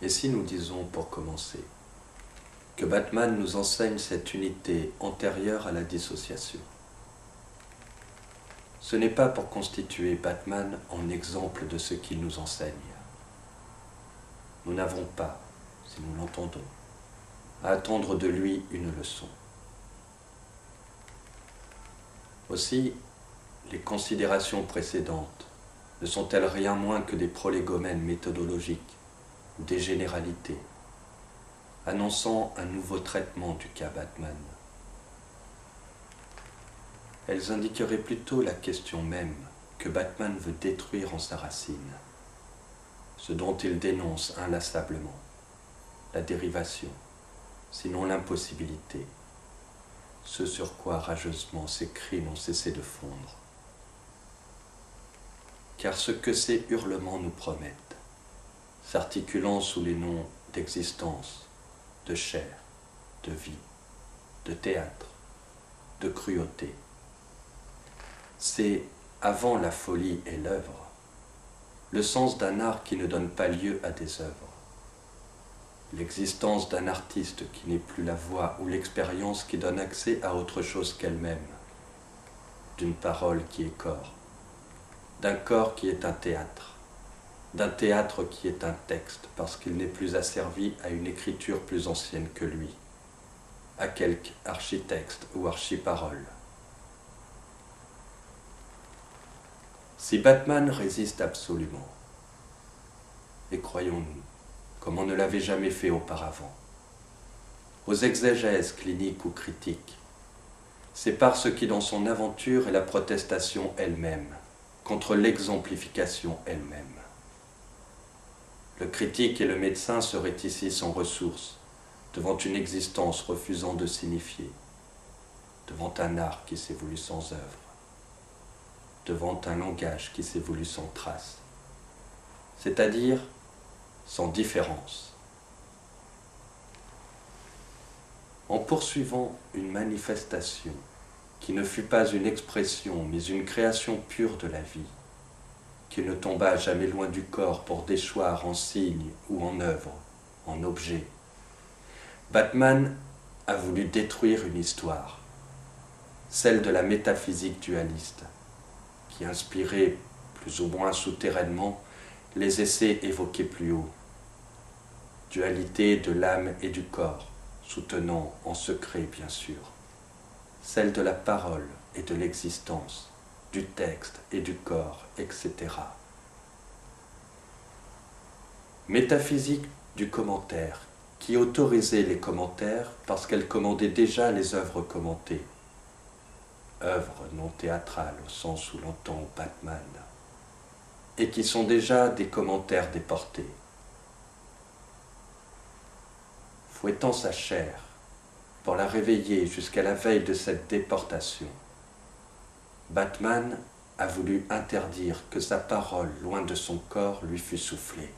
Et si nous disons, pour commencer, que Batman nous enseigne cette unité antérieure à la dissociation? Ce n'est pas pour constituer Batman en exemple de ce qu'il nous enseigne. Nous n'avons pas, si nous l'entendons, à attendre de lui une leçon. Aussi, les considérations précédentes ne sont-elles rien moins que des prolégomènes méthodologiques ou des généralités, annonçant un nouveau traitement du cas Batman? Elles indiqueraient plutôt la question même que Batman veut détruire en sa racine, ce dont il dénonce inlassablement, la dérivation, sinon l'impossibilité, ce sur quoi rageusement ses cris n'ont cessé de fondre. Car ce que ces hurlements nous promettent, s'articulant sous les noms d'existence, de chair, de vie, de théâtre, de cruauté, c'est, avant la folie et l'œuvre, le sens d'un art qui ne donne pas lieu à des œuvres, l'existence d'un artiste qui n'est plus la voix ou l'expérience qui donne accès à autre chose qu'elle-même, d'une parole qui est corps, d'un corps qui est un théâtre, d'un théâtre qui est un texte parce qu'il n'est plus asservi à une écriture plus ancienne que lui, à quelque architexte ou archiparole. Si Batman résiste absolument, et croyons-nous, comme on ne l'avait jamais fait auparavant, aux exégèses cliniques ou critiques, c'est parce qui dans son aventure est la protestation elle-même, contre l'exemplification elle-même. Le critique et le médecin seraient ici sans ressources, devant une existence refusant de signifier, devant un art qui s'est voulu sans œuvre, devant un langage qui s'est voulu sans trace, c'est-à-dire sans différence. En poursuivant une manifestation qui ne fut pas une expression mais une création pure de la vie, qui ne tomba jamais loin du corps pour déchoir en signe ou en œuvre, en objet, Batman a voulu détruire une histoire, celle de la métaphysique dualiste, qui inspirait, plus ou moins souterrainement, les essais évoqués plus haut. Dualité de l'âme et du corps, soutenant, en secret bien sûr, celle de la parole et de l'existence, du texte et du corps, etc. Métaphysique du commentaire, qui autorisait les commentaires parce qu'elle commandait déjà les œuvres commentées, œuvres non théâtrales au sens où l'entend Batman, et qui sont déjà des commentaires déportés. Fouettant sa chair pour la réveiller jusqu'à la veille de cette déportation, Batman a voulu interdire que sa parole, loin de son corps, lui fût soufflée.